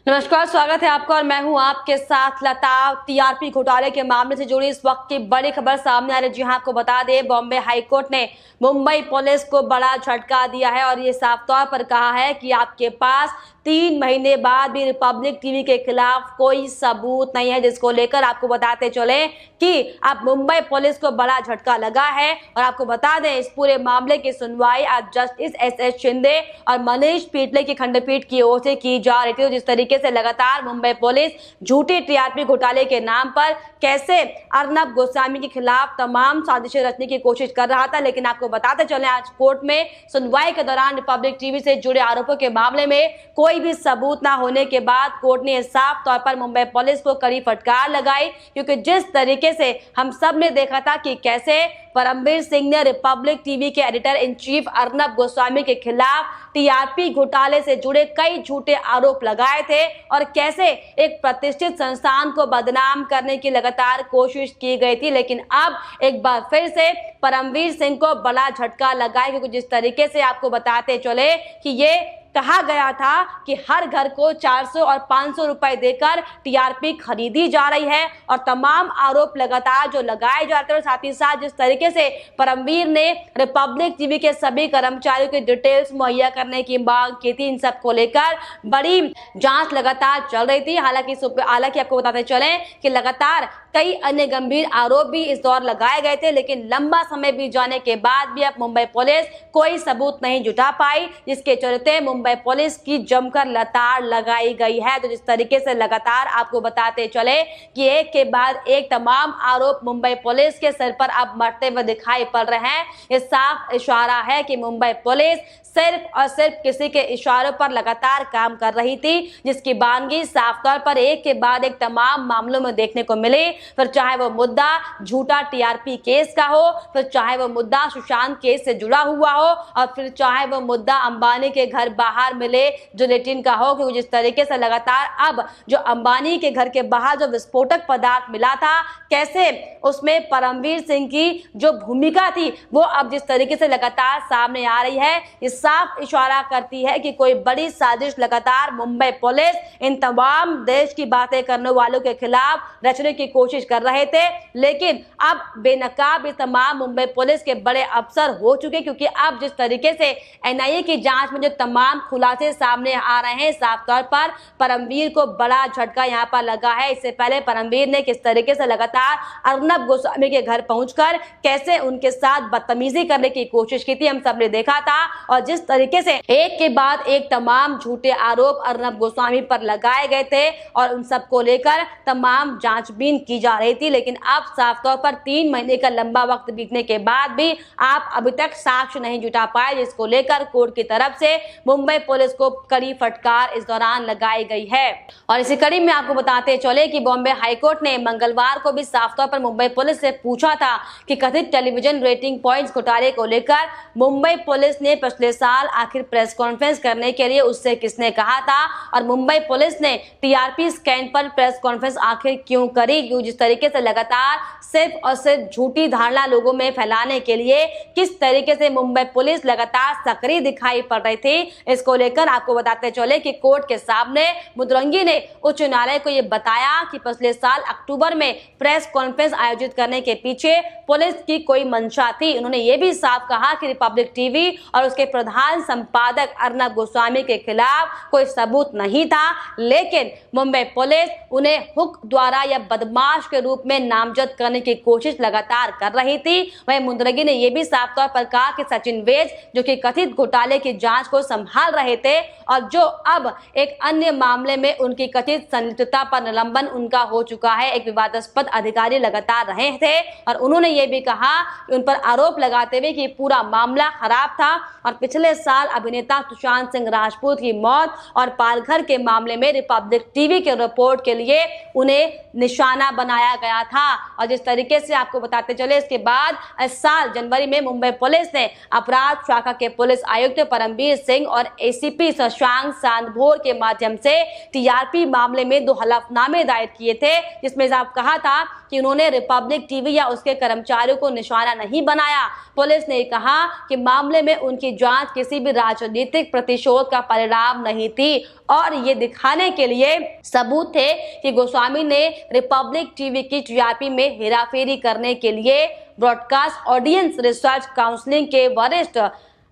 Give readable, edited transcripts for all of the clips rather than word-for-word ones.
नमस्कार, स्वागत है आपका और मैं हूं आपके साथ लता। टीआरपी घोटाले के मामले से जुड़ी इस वक्त की बड़ी खबर सामने आ रही है। जी हां, आपको बता दें, बॉम्बे हाईकोर्ट ने मुंबई पुलिस को बड़ा झटका दिया है और ये साफ तौर पर कहा है कि आपके पास 3 महीने बाद भी रिपब्लिक टीवी के खिलाफ कोई सबूत नहीं है, जिसको लेकर आपको बताते चले कि अब मुंबई पुलिस को बड़ा झटका लगा है। और आपको बता दें, इस पूरे मामले की सुनवाई आज जस्टिस एस शिंदे और मनीष पीटले की खंडपीठ की ओर से की जा रही थी। जिस तरीके से लगातार मुंबई पुलिस झूठी टीआरपी घोटाले के नाम पर कैसे अर्नब गोस्वामी के खिलाफ तमाम साजिशें रचने की कोशिश कर रहा था, लेकिन आपको बताते चले आज कोर्ट में सुनवाई के दौरान रिपब्लिक टीवी से जुड़े आरोपों के मामले में कोई भी सबूत ना होने के बाद कोर्ट ने साफ तौर पर मुंबई पुलिस को कड़ी फटकार लगाई। क्योंकि जिस तरीके से हम सब ने देखा था कि कैसे परमवीर सिंह ने रिपब्लिक टीवी के editor in chief Arnab Goswami के खिलाफ टीआरपी घोटाले से जुड़े कई झूठे आरोप लगाए थे और कैसे एक प्रतिष्ठित संस्थान को बदनाम करने की लगातार कोशिश की गई थी। लेकिन अब एक बार फिर से परमवीर सिंह को बड़ा झटका लगा है, क्योंकि जिस तरीके से आपको बताते चले कि ये कहा गया था कि हर घर को 400 और 500 रुपए देकर टीआरपी खरीदी जा रही है और तमाम आरोप लगातार जो लगाए जाते हैं। और साथ ही साथ जिस तरीके से परमवीर ने रिपब्लिक टीवी के सभी कर्मचारियों की डिटेल्स मुहैया करने की मांग की थी, इन सब को लेकर बड़ी जांच लगातार चल रही थी। हालांकि आपको बताते चले कि लगातार कई अन्य गंभीर आरोप भी इस दौर लगाए गए थे, लेकिन लंबा समय बीत जाने के बाद भी अब मुंबई पुलिस कोई सबूत नहीं जुटा पाई, जिसके चलते मुंबई पुलिस की जमकर लताड़ लगाई गई है। तो जिस तरीके से लगातार आपको बताते चले कि एक के बाद एक तमाम आरोप मुंबई पुलिस के सर पर अब मरते हुए दिखाई पड़ रहे हैं। ये साफ इशारा है कि मुंबई पुलिस सिर्फ और सिर्फ किसी के इशारों पर लगातार काम कर रही थी, जिसकी बानगी साफ तौर पर एक के बाद एक तमाम मामलों में देखने को मिली। फिर चाहे वो मुद्दा झूठा टीआरपी केस का हो, फिर चाहे वो मुद्दा सुशांत केस से जुड़ा हुआ हो, और फिर चाहे वो मुद्दा अंबानी के घर बाहर मिले जिलेटिन का हो। क्योंकि जिस तरीके से लगातार अब जो अंबानी के घर के बाहर जो विस्फोटक पदार्थ मिला था, कैसे उसमें परमवीर सिंह की जो भूमिका थी वो अब जिस तरीके से लगातार सामने आ रही है, इस साफ इशारा करती है कि कोई बड़ी साजिश लगातार मुंबई पुलिस इन तमाम देश की बातें करने वालों के खिलाफ रचने की कोशिश कर रहे थे। लेकिन अब बेनकाब ये तमाम मुंबई पुलिस के बड़े अफसर हो चुके, क्योंकि अब जिस तरीके से एनआईए की जांच में जो तमाम खुलासे सामने आ रहे हैं, साफ तौर पर परमवीर को बड़ा झटका यहां पर लगा है। इससे पहले परमवीर ने किस तरीके से लगातार अर्नब गोस्वामी के घर पहुंचकर कैसे उनके साथ बदतमीजी करने की कोशिश की थी, हम सब ने देखा था। और जिस तरीके से एक के बाद एक तमाम झूठे आरोप अर्नब गोस्वामी पर लगाए गए थे और उन सबको लेकर तमाम जांचबीन की जा रही थी, लेकिन अब साफ तौर पर 3 महीने का लंबा वक्त बीतने के बाद भी आप अभी तक साक्ष्य नहीं जुटा पाए, जिसको लेकर कोर्ट की तरफ से मुंबई पुलिस को कड़ी फटकार इस दौरान लगाई गई है। और इसी कड़ी में आपको बताते चले कि बॉम्बे हाईकोर्ट ने मंगलवार को भी साफ तौर पर मुंबई पुलिस से पूछा था कि कथित टेलीविजन रेटिंग पॉइंट्स घोटाले को लेकर मुंबई पुलिस ने पिछले साल आखिर प्रेस कॉन्फ्रेंस करने के लिए उससे किसने कहा था, और मुंबई पुलिस ने टीआरपी स्कैम पर प्रेस कॉन्फ्रेंस आखिर क्यों करी। जिस तरीके से लगातार सिर्फ और सिर्फ झूठी धारणा लोगों में फैलाने के लिए किस तरीके से मुंबई पुलिस लगातार सक्रिय दिखाई पड़ रही थी, इसको लेकर आपको बताते चले कि कोर्ट के सामने मुद्रंगी ने उच्च न्यायालय को यह बताया कि पिछले साल अक्टूबर में प्रेस कॉन्फ्रेंस आयोजित करने के पीछे पुलिस की कोई मंशा थी। उन्होंने ये भी साफ कहा कि रिपब्लिक टीवी और उसके प्रधान संपादक अर्नब गोस्वामी के खिलाफ कोई सबूत नहीं था, लेकिन मुंबई पुलिस उन्हें हुक द्वारा या बदमाश के रूप में नामजद करने की कोशिश लगातार कर रही थी। वहीं मुद्रंगी ने यह भी साफ तौर पर कहा कि सचिन वेज, जो कि कथित घोटाले की जांच को संभाल रहे थे और जो अब एक अन्य मामले में उनकी कथित संलिप्तता पर निलंबन उनका हो चुका है, एक विवादास्पद अधिकारी लगातार रहे थे। और उन्होंने ये भी कहा कि उन पर आरोप लगाते हुए कि पूरा मामला खराब था और पिछले साल अभिनेता सुशांत सिंह राजपूत की मौत और पालघर के मामले में रिपब्लिक टीवी के रिपोर्ट के लिए उन्हें निशाना बनाया गया था। और जिस तरीके से आपको बताते चले, इसके बाद इस साल जनवरी में मुंबई पुलिस ने अपराध शाखा के पुलिस आयुक्त परमवीर सिंह और और एसीपी शशांक सांदभोर के माध्यम से टीआरपी मामले में 2 हलफनामे दायर किए थे, जिसमें साफ कहा था कि उन्होंने रिपब्लिक टीवी या उसके कर्मचारियों को निशाना नहीं बनाया। पुलिस ने कहा कि मामले में उनकी जांच किसी भी राजनीतिक प्रतिशोध का परिणाम नहीं थी और ये दिखाने के लिए सबूत थे कि गोस्वामी ने रिपब्लिक टीवी की टीआरपी में हेराफेरी करने के लिए ब्रॉडकास्ट ऑडियंस रिसर्च काउंसिलिंग के वरिष्ठ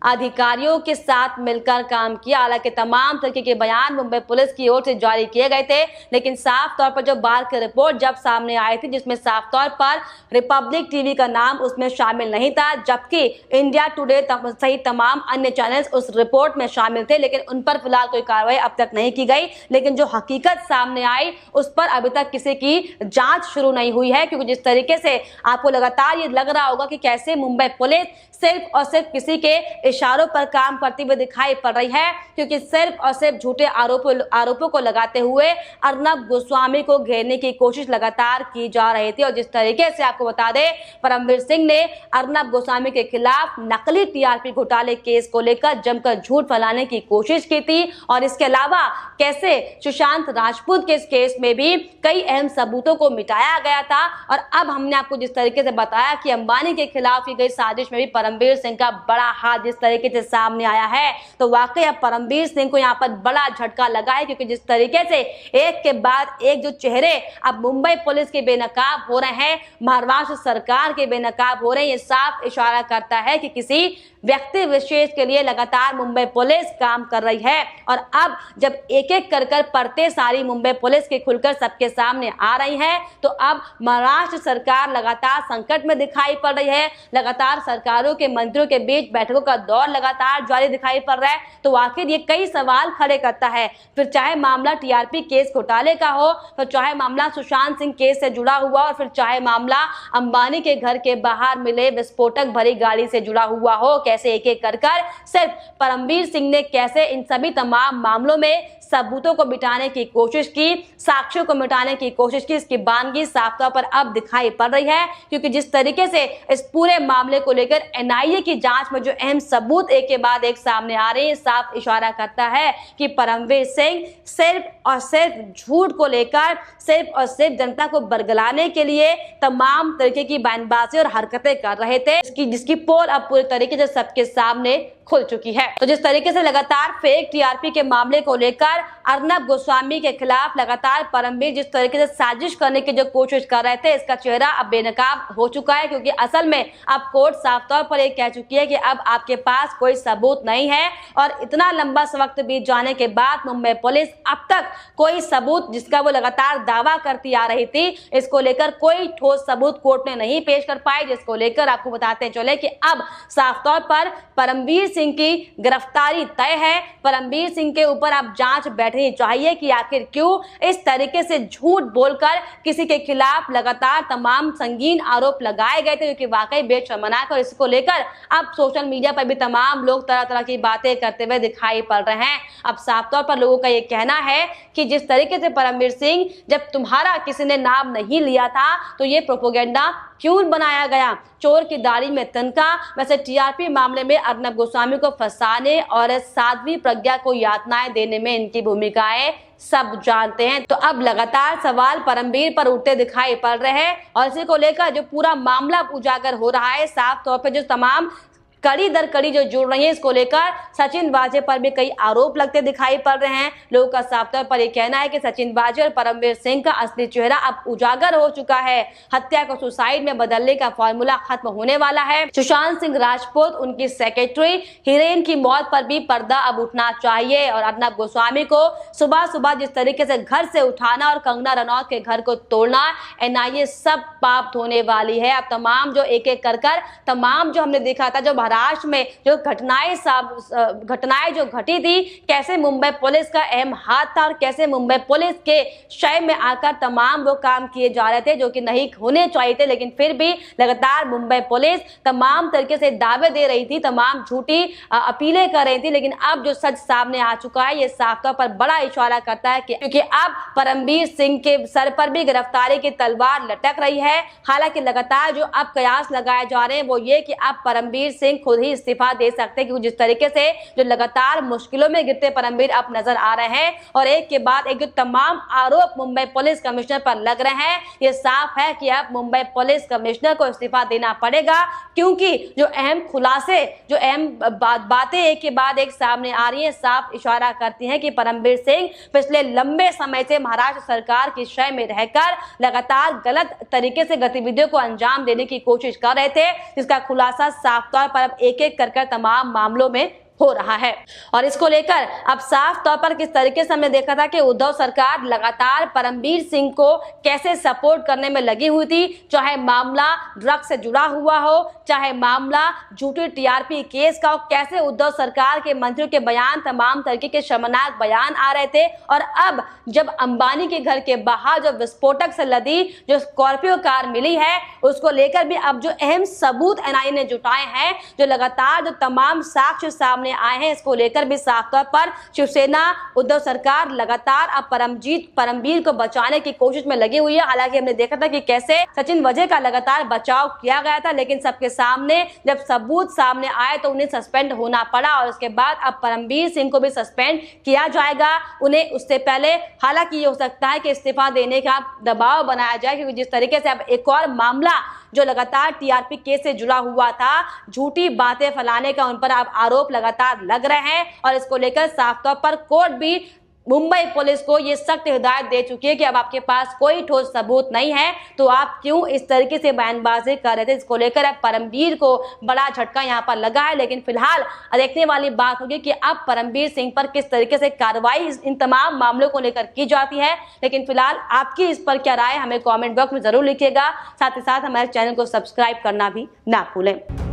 अधिकारियों के साथ मिलकर काम किया। हालांकि तमाम तरीके के बयान मुंबई पुलिस की ओर से जारी किए गए थे, लेकिन साफ तौर पर जो बार की रिपोर्ट जब सामने आई थी, जिसमें साफ तौर पर रिपब्लिक टीवी का नाम उसमें शामिल नहीं था, जबकि इंडिया टुडे सहित तमाम अन्य चैनल्स उस रिपोर्ट में शामिल थे, लेकिन उन पर फिलहाल कोई कार्रवाई अब तक नहीं की गई। लेकिन जो हकीकत सामने आई उस पर अभी तक किसी की जांच शुरू नहीं हुई है, क्योंकि जिस तरीके से आपको लगातार ये लग रहा होगा कि कैसे मुंबई पुलिस सिर्फ और सिर्फ किसी के इशारों पर काम करती हुई दिखाई पड़ रही है, क्योंकि सिर्फ और सिर्फ झूठे आरोपों को लगाते हुए अर्नब गोस्वामी को घेरने की कोशिश लगातार की जा रही थी। और जिस तरीके से आपको बता दें, परमवीर सिंह ने अर्नब गोस्वामी के खिलाफ नकली टीआरपी घोटाले केस को लेकर जमकर झूठ फैलाने की कोशिश की थी, और इसके अलावा कैसे सुशांत राजपूत के इस केस में भी कई अहम सबूतों को मिटाया गया था। और अब हमने आपको जिस तरीके से बताया कि अंबानी के खिलाफ की गई साजिश में भी परमवीर सिंह का बड़ा हाथ जिस तरीके से सामने आया है, तो वाकई अब परमवीर सिंह को यहाँ पर बड़ा झटका लगा है, क्योंकि जिस तरीके से एक के बाद एक जो चेहरे अब मुंबई पुलिस के बेनकाब हो रहे हैं, महाराष्ट्र सरकार के बेनकाब हो रहे हैं, ये साफ इशारा करता है कि किसी व्यक्ति विशेष के लिए लगातार मुंबई पुलिस काम कर रही है। और अब जब एक एक कर परतें सारी मुंबई पुलिस की खुलकर सबके सामने आ रही हैं, तो अब महाराष्ट्र सरकार लगातार संकट में दिखाई पड़ रही है। लगातार सरकारों के मंत्रियों के बीच बैठकों का दौर लगातार जारी दिखाई पड़ रहा है। तो आखिर ये कई सवाल खड़े करता है, फिर चाहे मामला टीआरपी केस घोटाले का हो, फिर चाहे मामला सुशांत सिंह केस से जुड़ा हुआ, और फिर चाहे मामला अंबानी के घर के बाहर मिले विस्फोटक भरी गाड़ी से जुड़ा हुआ हो। कैसे एक एक कर सिर्फ परमवीर सिंह ने कैसे इन सभी तमाम मामलों में सबूतों को मिटाने की कोशिश की, साक्ष्यों को मिटाने की कोशिश की, इसकी बानगी साफ तौर पर अब दिखाई पड़ रही है। क्योंकि जिस तरीके से इस पूरे मामले को लेकर एनआईए की जांच में जो अहम सबूत एक के बाद एक सामने आ रहे हैं, साफ इशारा करता है कि परमवीर सिंह सिर्फ और सिर्फ झूठ को लेकर सिर्फ और सिर्फ जनता को बरगलाने के लिए तमाम तरीके की बयानबाजी और हरकतें कर रहे थे, जिसकी पोल अब पूरे तरीके से सबके सामने खुल चुकी है। तो जिस तरीके से लगातार फेक टीआरपी के मामले को लेकर अर्नब गोस्वामी के खिलाफ लगातार परमवीर जिस तरीके से साजिश करने की जो कोशिश कर रहे थे, इसका चेहरा अब बेनकाब हो चुका है। क्योंकि असल में अब कोर्ट साफ तौर पर यह कह चुकी है कि अब आपके पास कोई सबूत नहीं है, और इतना लंबा वक्त बीत जाने के बाद मुंबई पुलिस अब तक कोई सबूत, जिसका वो लगातार दावा करती आ रही थी, इसको लेकर कोई ठोस सबूत कोर्ट ने नहीं पेश कर पाए, जिसको लेकर आपको बताते चले कि अब साफ तौर पर परमवीर सिंह की गिरफ्तारी तय है। परमवीर सिंह के ऊपर अब जांच बैठनी चाहिए कि आखिर क्यों इस तरीके से झूठ बोलकर किसी के खिलाफ लगातार तमाम संगीन आरोप लगाए गए थे, जो कि वाकई बेशर्मनाक। और इसको लेकर अब सोशल मीडिया पर भी तमाम लोग तरह तरह की बातें करते हुए दिखाई पड़ रहे हैं। अब साफ तौर पर लोगों का ये कहना है कि जिस तरीके से परमवीर सिंह, जब तुम्हारा किसी ने नाम नहीं लिया था तो ये प्रोपोगेंडा क्यों बनाया गया, चोर की दाढ़ी में तनका। वैसे टीआरपी मामले में अर्नब गोस्वामी को फंसाने और साध्वी प्रज्ञा को यातनाएं देने में इनकी भूमिकाएं सब जानते हैं। तो अब लगातार सवाल परमवीर पर उठते दिखाई पड़ रहे हैं, और इसी को लेकर जो पूरा मामला उजागर हो रहा है, साफ तौर पर जो तमाम कड़ी दर कड़ी जो जुड़ रही है, इसको लेकर सचिन वाजे पर भी कई आरोप लगते दिखाई पड़ रहे हैं। लोगों का साफ तौर पर यह कहना है कि सचिन वाजे और परमवीर सिंह का असली चेहरा अब उजागर हो चुका है। हत्या को सुसाइड में बदलने का फॉर्मूला खत्म होने वाला है। सुशांत सिंह राजपूत, उनकी सेक्रेटरी हिरेन की मौत पर भी पर्दा अब उठना चाहिए, और अर्नब गोस्वामी को सुबह सुबह जिस तरीके से घर से उठाना और कंगना रनौत के घर को तोड़ना, एनआईए सब पाप धोने वाली है। अब तमाम जो एक एक कर तमाम जो हमने देखा था, जो महाराष्ट्र में जो घटनाएं जो घटी थी, कैसे मुंबई पुलिस का अहम हाथ था, और कैसे मुंबई पुलिस के शय में आकर तमाम वो काम किए जा रहे थे जो कि नहीं होने चाहिए थे, लेकिन फिर भी लगातार मुंबई पुलिस तमाम तरीके से दावे दे रही थी, तमाम झूठी अपीलें कर रही थी। लेकिन अब जो सच सामने आ चुका है, ये साफ तौर पर बड़ा इशारा करता है कि क्योंकि अब परमवीर सिंह के सर पर भी गिरफ्तारी की तलवार लटक रही है। हालांकि लगातार जो अब कयास लगाए जा रहे हैं वो ये कि अब परमवीर सिंह खुद ही इस्तीफा दे सकते हैं, क्योंकि जिस तरीके से जो लगातार मुश्किलों में गिरते परमबीर अब नजर आ रहे हैं और एक के बाद एक जो तमाम आरोप मुंबई पुलिस कमिश्नर पर लग रहे हैं, ये साफ है कि अब मुंबई पुलिस कमिश्नर को इस्तीफा देना पड़ेगा, क्योंकि जो अहम खुलासे, जो अहम बातें एक के बाद एक सामने आ रही है, साफ इशारा करती हैं कि परमबीर सिंह पिछले लंबे समय से महाराष्ट्र सरकार की शय में रहकर लगातार गलत तरीके से गतिविधियों को अंजाम देने की कोशिश कर रहे थे, जिसका खुलासा साफ तौर पर अब एक एक कर तमाम मामलों में हो रहा है। और इसको लेकर अब साफ तौर पर किस तरीके से हमने देखा था कि उद्धव सरकार लगातार परमबीर सिंह को कैसे सपोर्ट करने में लगी हुई थी, चाहे मामला ड्रग्स से जुड़ा हुआ हो, चाहे मामला झूठी टीआरपी केस का हो, कैसे उद्धव सरकार के मंत्रियों के बयान, तमाम तरीके के शर्मनाक बयान आ रहे थे। और अब जब अंबानी के घर के बाहर जो विस्फोटक से लदी जो स्कॉर्पियो कार मिली है, उसको लेकर भी अब जो अहम सबूत एनआईए ने जुटाए हैं, जो लगातार जो तमाम साक्ष्य सामने आए हैं, इसको लेकर भी साफ तौर पर शिवसेना, उद्धव सरकार लगातार अब परमबीर को बचाने की कोशिश में लगी हुई है। हालांकि हमने देखा था कि कैसे सचिन वजह का लगातार बचाव किया गया था, लेकिन सबके सामने जब सबूत सामने आए तो उन्हें सस्पेंड होना पड़ा और उसके बाद अब परमबीर सिंह को भी सस्पेंड किया जाएगा। उन्हें उससे पहले हालांकि ये हो सकता है कि इस्तीफा देने का दबाव बनाया जाए, क्योंकि जिस तरीके से अब एक और मामला जो लगातार टीआरपी केस से जुड़ा हुआ था, झूठी बातें फैलाने का उन पर अब आरोप लगातार लग रहे हैं और इसको लेकर साफ तौर पर कोर्ट भी मुंबई पुलिस को ये सख्त हिदायत दे चुकी है कि अब आपके पास कोई ठोस सबूत नहीं है तो आप क्यों इस तरीके से बयानबाजी कर रहे थे। इसको लेकर अब परमबीर को बड़ा झटका यहाँ पर लगा है, लेकिन फिलहाल देखने वाली बात होगी कि अब परमबीर सिंह पर किस तरीके से कार्रवाई इन तमाम मामलों को लेकर की जाती है। लेकिन फिलहाल आपकी इस पर क्या राय, हमें कॉमेंट बॉक्स में जरूर लिखिएगा। साथ ही साथ हमारे चैनल को सब्सक्राइब करना भी ना भूलें।